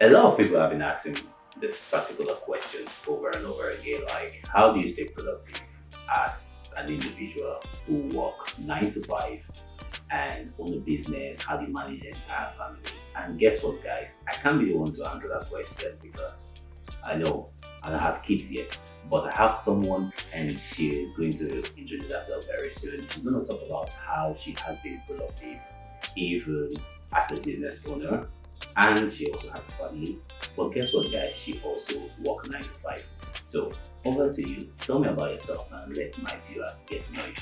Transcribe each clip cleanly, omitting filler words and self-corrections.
a lot of people have been asking this particular question over and over again, like how do you stay productive as an individual who work 9 to 5 and own a business? How do you manage the entire family? And guess what, guys? I can't be the one to answer that question because I know I don't have kids yet, but I have someone and she is going to introduce herself very soon. She's going to talk about how she has been productive even as a business owner, and she also has a family. But guess what, guys? She also works 9 to 5. So over to you. Tell me about yourself and let my viewers get to know you.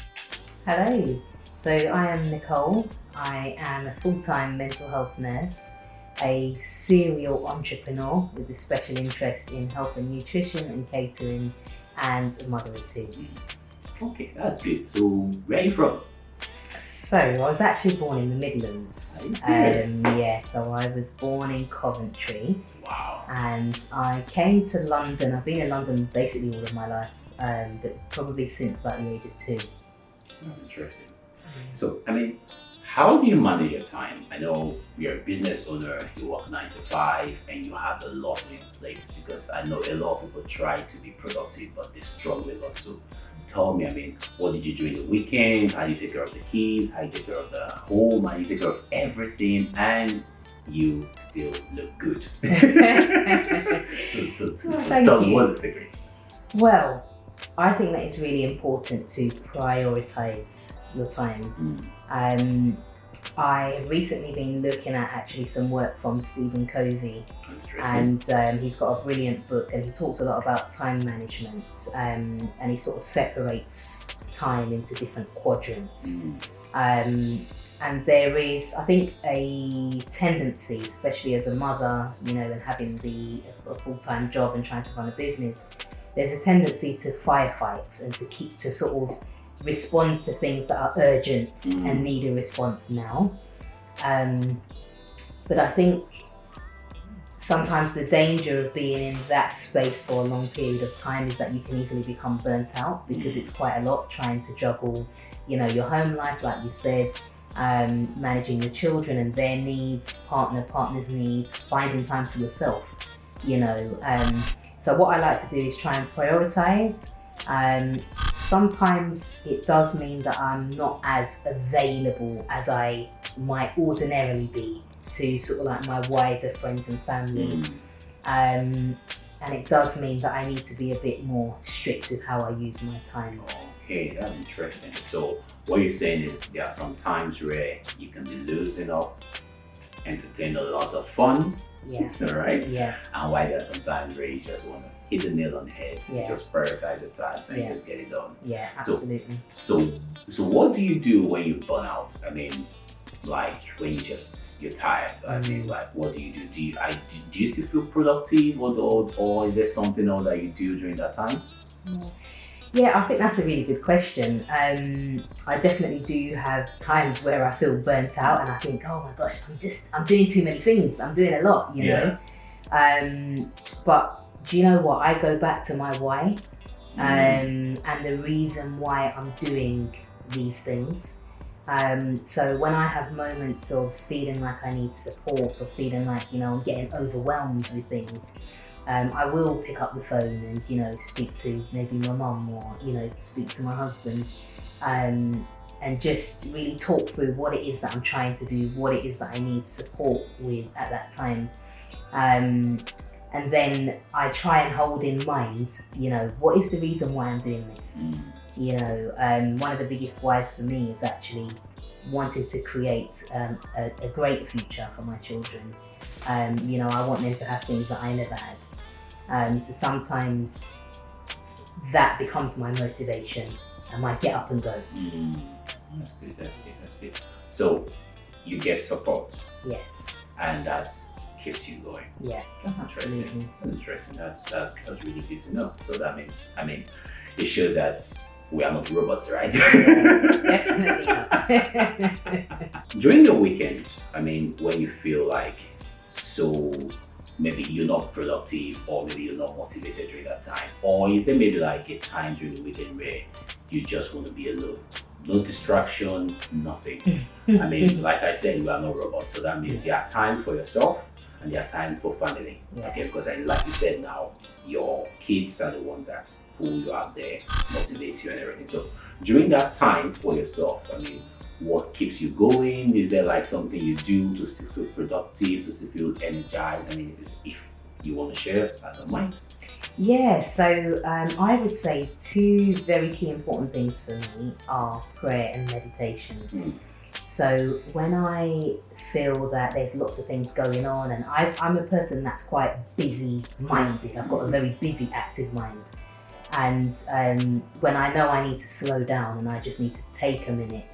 Hello, so I am Nicole. I am a full-time mental health nurse, a serial entrepreneur with a special interest in health and nutrition and catering, and a mother of 2. Okay, that's good. So where are you from? So I was actually born in the Midlands. Are you serious? Yeah, so I was born in Coventry. Wow. And I came to London. I've been in London basically all of my life, but probably since like the age of 2. That's interesting. So, I mean, how do you manage your time? I know you're a business owner, you work 9 to 5, and you have a lot on your plate, because I know a lot of people try to be productive, but they struggle a lot. So tell me, I mean, what did you do in the weekend? How do you take care of the kids? How do you take care of the home? How do you take care of everything? And you still look good. So tell me, what's the secret? Well, I think that it's really important to prioritize your time. I've recently been looking at actually some work from Stephen Covey, and he's got a brilliant book, and he talks a lot about time management, and he sort of separates time into different quadrants. And there is, I think, a tendency, especially as a mother, you know, and having a full-time job and trying to run a business, there's a tendency to firefight and to sort of respond to things that are urgent and need a response now. But I think sometimes the danger of being in that space for a long period of time is that you can easily become burnt out, because it's quite a lot trying to juggle, you know, your home life, like you said, managing your children and their needs, partner's needs, finding time for yourself, you know. So what I like to do is try and prioritize. Sometimes it does mean that I'm not as available as I might ordinarily be to sort of like my wider friends and family. And it does mean that I need to be a bit more strict with how I use my time. Okay, that's interesting. So what you're saying is there are some times where you can be losing up, entertain a lot of fun. Yeah. Right? Yeah. And why there are some times where you just want to hit the nail on the head, just prioritize your tasks and just get it done. Yeah, absolutely. So what do you do when you burn out? I mean, like when you're tired. I mean, like what do you do? Do you still feel productive, or is there something else that you do during that time? Yeah, I think that's a really good question. I definitely do have times where I feel burnt out and I think, oh my gosh, I'm doing too many things. I'm doing a lot, you know. But do you know what? I go back to my why, and the reason why I'm doing these things. So when I have moments of feeling like I need support, or feeling like, you know, I'm getting overwhelmed with things, I will pick up the phone and, you know, speak to maybe my mum, or, you know, speak to my husband, and just really talk through what it is that I'm trying to do, what it is that I need support with at that time. And then I try and hold in mind, you know, what is the reason why I'm doing this? You know, one of the biggest whys for me is actually wanting to create a great future for my children. You know, I want them to have things that I never had. So sometimes that becomes my motivation and my get up and go. That's good. So you get support. Yes. And that's keeps you going. Yeah. That's interesting. That's interesting. That's really good to know. So that means, I mean, it shows that we are not robots, right? Definitely not. During your weekend, I mean, when you feel like maybe you're not productive, or maybe you're not motivated during that time, or is there maybe like a time during the weekend where you just want to be alone? No distraction, nothing. I mean, like I said, we are not robots, so that means there are times for yourself, and there are times for family. Yeah. Okay, because like you said now, your kids are the ones that pull you out there, motivate you and everything. So during that time for yourself, I mean, what keeps you going? Is there like something you do to still feel productive, to still feel energized? I mean, if you want to share, I don't mind. Yeah, so I would say two very key important things for me are prayer and meditation. So when I feel that there's lots of things going on, and I'm a person that's quite busy-minded, I've got a very busy, active mind. And when I know I need to slow down and I just need to take a minute,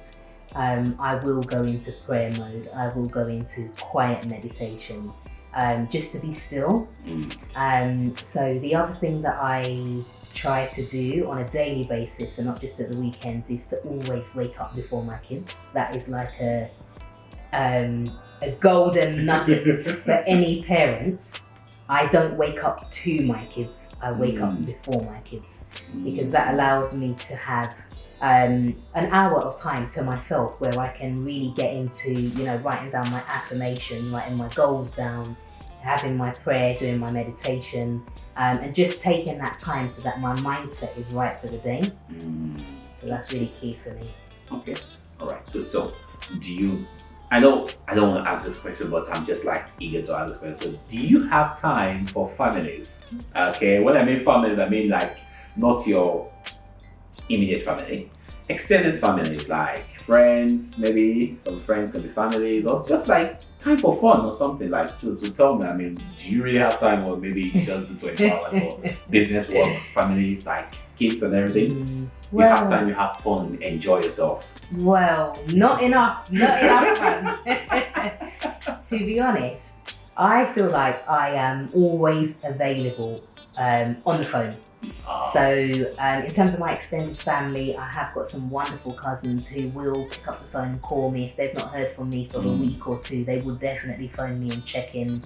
I will go into prayer mode, I will go into quiet meditation, just to be still. So the other thing that I try to do on a daily basis and not just at the weekends is to always wake up before my kids. That is like a golden nugget for any parent. I don't wake up to my kids, I wake up before my kids, because that allows me to have an hour of time to myself where I can really get into, writing down my affirmation, writing my goals down, having my prayer, doing my meditation, and just taking that time so that my mindset is right for the day. So that's really key for me. Okay, all right, good. So I know I don't want to ask this question, but I'm just like eager to ask this question. So do you have time for families? Okay, when I mean families, I mean like not your immediate family, extended families like friends, maybe some friends can be families, or just like time for fun or something. Like, just tell me, I mean, do you really have time, or maybe you just do 24 hours for business, work, family, like kids and everything? You have time, you have fun, enjoy yourself. Well, not enough fun. To be honest, I feel like I am always available on the phone. So in terms of my extended family, I have got some wonderful cousins who will pick up the phone and call me. If they've not heard from me for a week or two, they will definitely phone me and check in.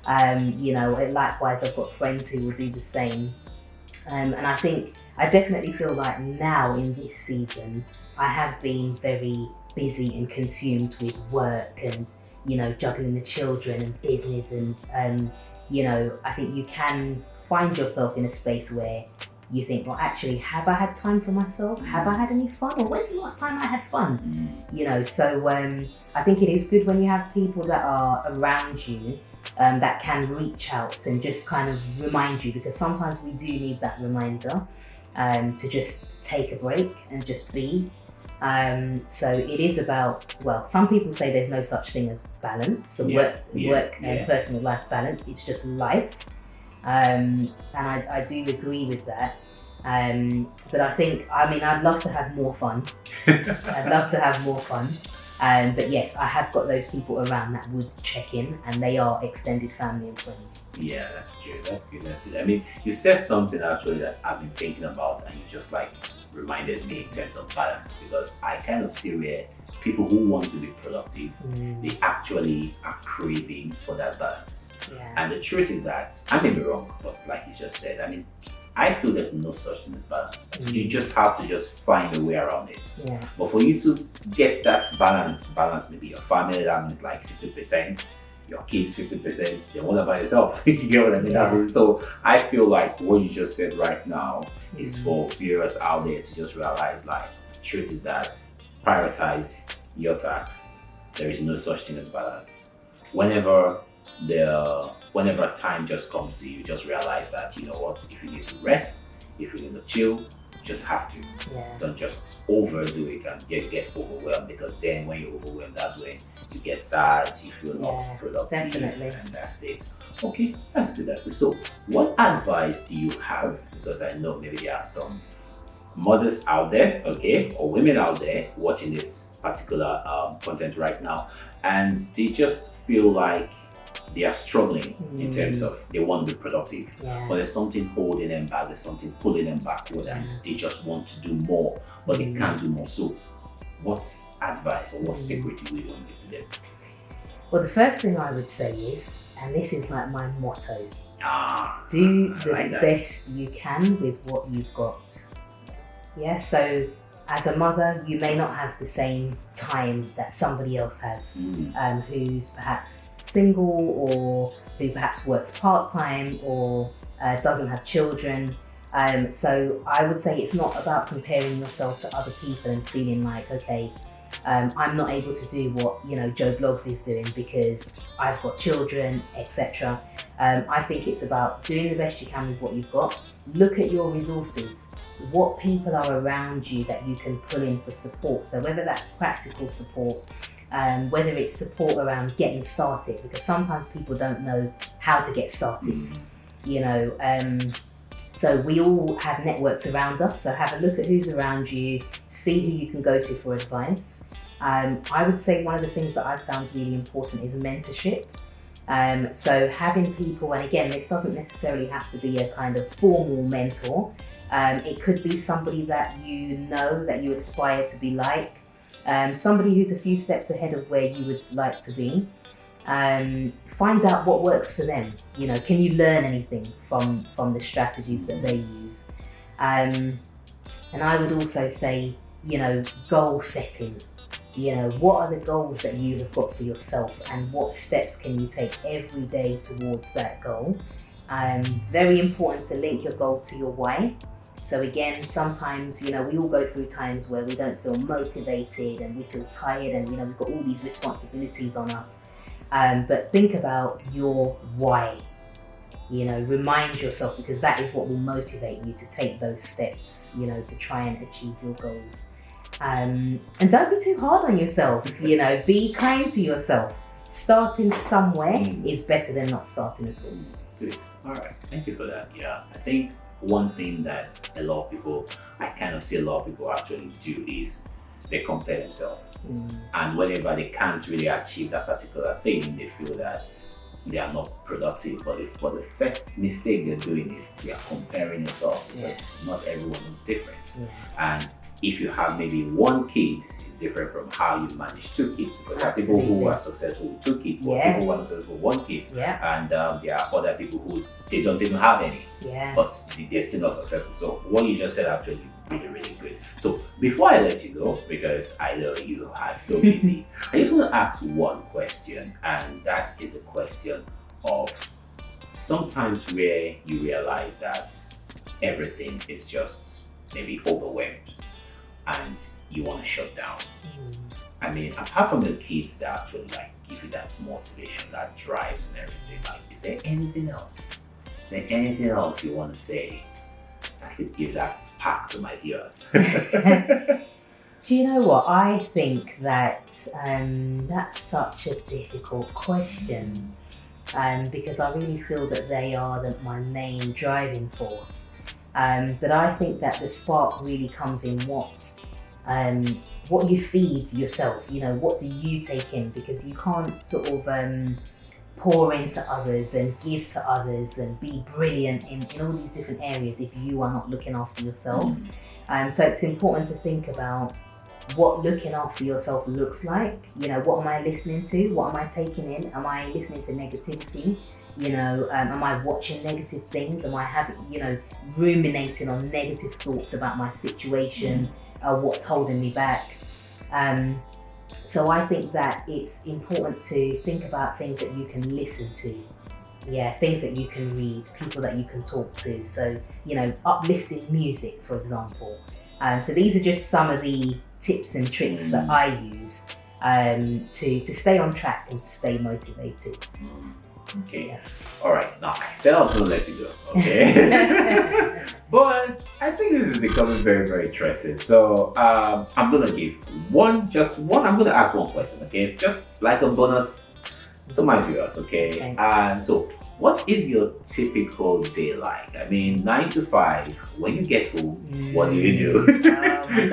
Likewise, I've got friends who will do the same. And I think I definitely feel like now in this season, I have been very busy and consumed with work and, juggling the children and business. And, I think you can find yourself in a space where you think, well, actually, have I had time for myself? Have I had any fun? Or when's the last time I had fun? So I think it is good when you have people that are around you that can reach out and just kind of remind you, because sometimes we do need that reminder to just take a break and just be. So it is about, well, some people say there's no such thing as balance, so work and personal life balance, it's just life. And I do agree with that. But I think, I'd love to have more fun. But yes, I have got those people around that would check in, and they are extended family and friends. Yeah, that's good. I mean, you said something actually that I've been thinking about, and you just like reminded me in terms of balance, because I kind of see where people who want to be productive, they actually are craving for that balance. Yeah. And the truth is that, I may be wrong, but like you just said, I feel there's no such thing as balance. You just have to just find a way around it. Yeah. But for you to get that balance maybe your family, that means like 50%, your kids 50%, then what about yourself? You get what I mean? Yeah. So I feel like what you just said right now is for viewers out there to just realize, like, the truth is that prioritize your tasks. There is no such thing as balance. Whenever time just comes to you, just realize that, you know what, if you need to rest, if you need to chill, you just have to. Yeah. Don't just overdo it and get overwhelmed, because then when you're overwhelmed, that's when you get sad, you feel not productive, definitely. and that's it. Okay, that's good. So what advice do you have, because I know maybe there are some mothers out there, okay, or women out there watching this particular content right now, and they just feel like they are struggling in terms of they want to be productive, but there's something holding them back, there's something pulling them backward, and they just want to do more, but they can't do more. So what's advice or what secret you really want to give to them? Well, the first thing I would say is, and this is like my motto, do the best you can with what you've got. Yeah, so as a mother, you may not have the same time that somebody else has, who's perhaps single or who perhaps works part-time or doesn't have children. So I would say it's not about comparing yourself to other people and feeling like, okay, I'm not able to do what Joe Bloggs is doing because I've got children, etc. I think it's about doing the best you can with what you've got. Look at your resources. What people are around you that you can pull in for support. So whether that's practical support, whether it's support around getting started, because sometimes people don't know how to get started. So we all have networks around us, so have a look at who's around you, see who you can go to for advice. I would say one of the things that I've found really important is mentorship. So having people, and again, this doesn't necessarily have to be a kind of formal mentor. It could be somebody that that you aspire to be like, somebody who's a few steps ahead of where you would like to be. Find out what works for them. Can you learn anything from the strategies that they use? And I would also say, goal setting. What are the goals that you have got for yourself, and what steps can you take every day towards that goal? Very important to link your goal to your why. So again, sometimes, we all go through times where we don't feel motivated and we feel tired and, we've got all these responsibilities on us. But think about your why. Remind yourself, because that is what will motivate you to take those steps, to try and achieve your goals. And don't be too hard on yourself, be kind to yourself. Starting somewhere is better than not starting at all. Good. All right. Thank you for that. Yeah. I think one thing that I kind of see a lot of people actually do is they compare themselves. And whenever they can't really achieve that particular thing, they feel that they are not productive. But the first mistake they're doing is they are comparing themselves, because not everyone is different. And if you have maybe one kid, it's different from how you manage two kids, because there are people who are successful with two kids, but people who are successful with one kid, and there are other people who they don't even have any, but they're still not successful. So what you just said actually really, really good. So before I let you go, because I know you are so busy, I just want to ask one question, and that is a question of sometimes where you realize that everything is just maybe overwhelmed and you want to shut down. I mean, apart from the kids that actually give you that motivation, that drives and everything, is there anything else? Is there anything else you want to say that could give that spark to my viewers? Do you know what? I think that that's such a difficult question, because I really feel that they are my main driving force. But I think that the spark really comes in what you feed yourself. What do you take in? Because you can't sort of pour into others and give to others and be brilliant in all these different areas if you are not looking after yourself. So it's important to think about what looking after yourself looks like. What am I listening to? What am I taking in? Am I listening to negativity? Am I watching negative things? Am I ruminating on negative thoughts about my situation, what's holding me back? So I think that it's important to think about things that you can listen to. Things that you can read, people that you can talk to. So, uplifting music, for example. So these are just some of the tips and tricks that I use to stay on track and to stay motivated. Okay. All right. Now I said I was going to let you go. Okay. But I think this is becoming very, very interesting. So I'm going to give I'm going to ask one question. Okay. It's just like a bonus to my viewers. Okay. And so what is your typical day like? I mean, 9 to 5, when you get home, what do you do?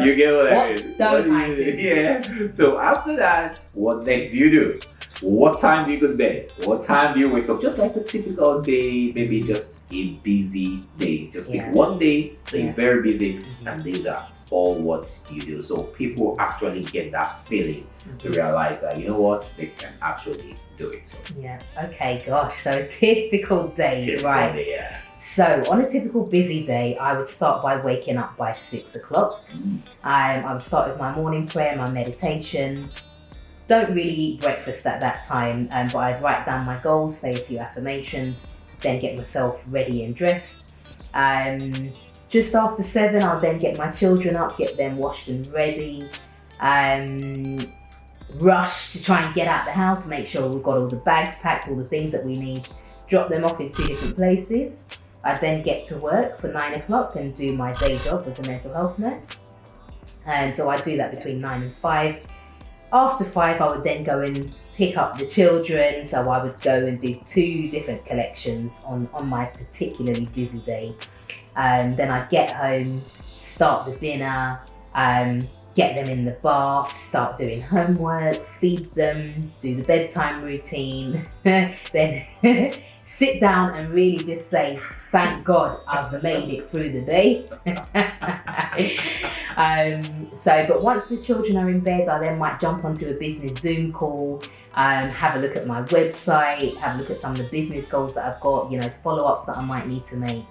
You get what I mean? What do you do? Yeah. So after that, what next do you do? What time do you go to bed? What time do you wake up? Just like a typical day, maybe just a busy day. Just pick one day that you're very busy, and these are all what you do. So people actually get that feeling to realize that, you know what, they can actually do it. So. Okay, gosh. So a typical day, right? Day, So on a typical busy day, I would start by waking up by 6 o'clock. I would start with my morning prayer, my meditation. don't really eat breakfast at that time, but I'd write down my goals, say a few affirmations, then get myself ready and dressed. Just after 7, I'll then get my children up, get them washed and ready. Rush to try and get out the house, make sure we've got all the bags packed, all the things that we need, drop them off in 2 different places. I then get to work for 9 o'clock and do my day job as a mental health nurse. And so I do that between 9 and 5. After 5, I would then go and pick up the children. So I would go and do 2 different collections on my particularly busy day. Then I'd get home, start the dinner, get them in the bath, start doing homework, feed them, do the bedtime routine, then sit down and really just say, thank God I've made it through the day. But once the children are in bed, I then might jump onto a business Zoom call, have a look at my website, have a look at some of the business goals that I've got, follow-ups that I might need to make,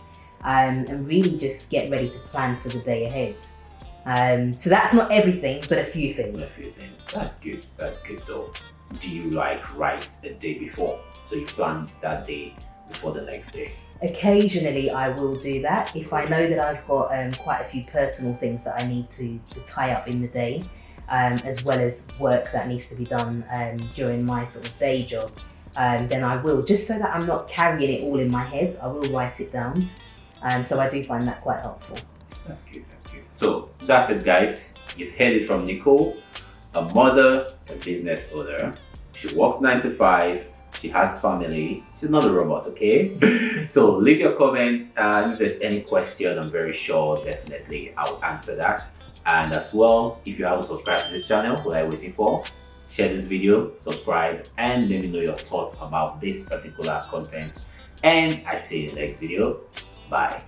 and really just get ready to plan for the day ahead. So that's not everything, but a few things. That's good. So do you write a day before? So you plan that day before the next day? Occasionally I will do that if I know that I've got quite a few personal things that I need to tie up in the day, as well as work that needs to be done during my sort of day job. Then I will, just so that I'm not carrying it all in my head, I will write it down. So I do find that quite helpful. That's good. So that's it, guys. You've heard it from Nicole, a mother, a business owner. She works 9 to 5. She has family. She's not a robot, okay? So leave your comments, and if there's any question, I'm very sure definitely I'll answer that. And as well, if you haven't subscribed to this channel, what are you waiting for? Share this video, subscribe, and let me know your thoughts about this particular content. And I see you in the next video. Bye.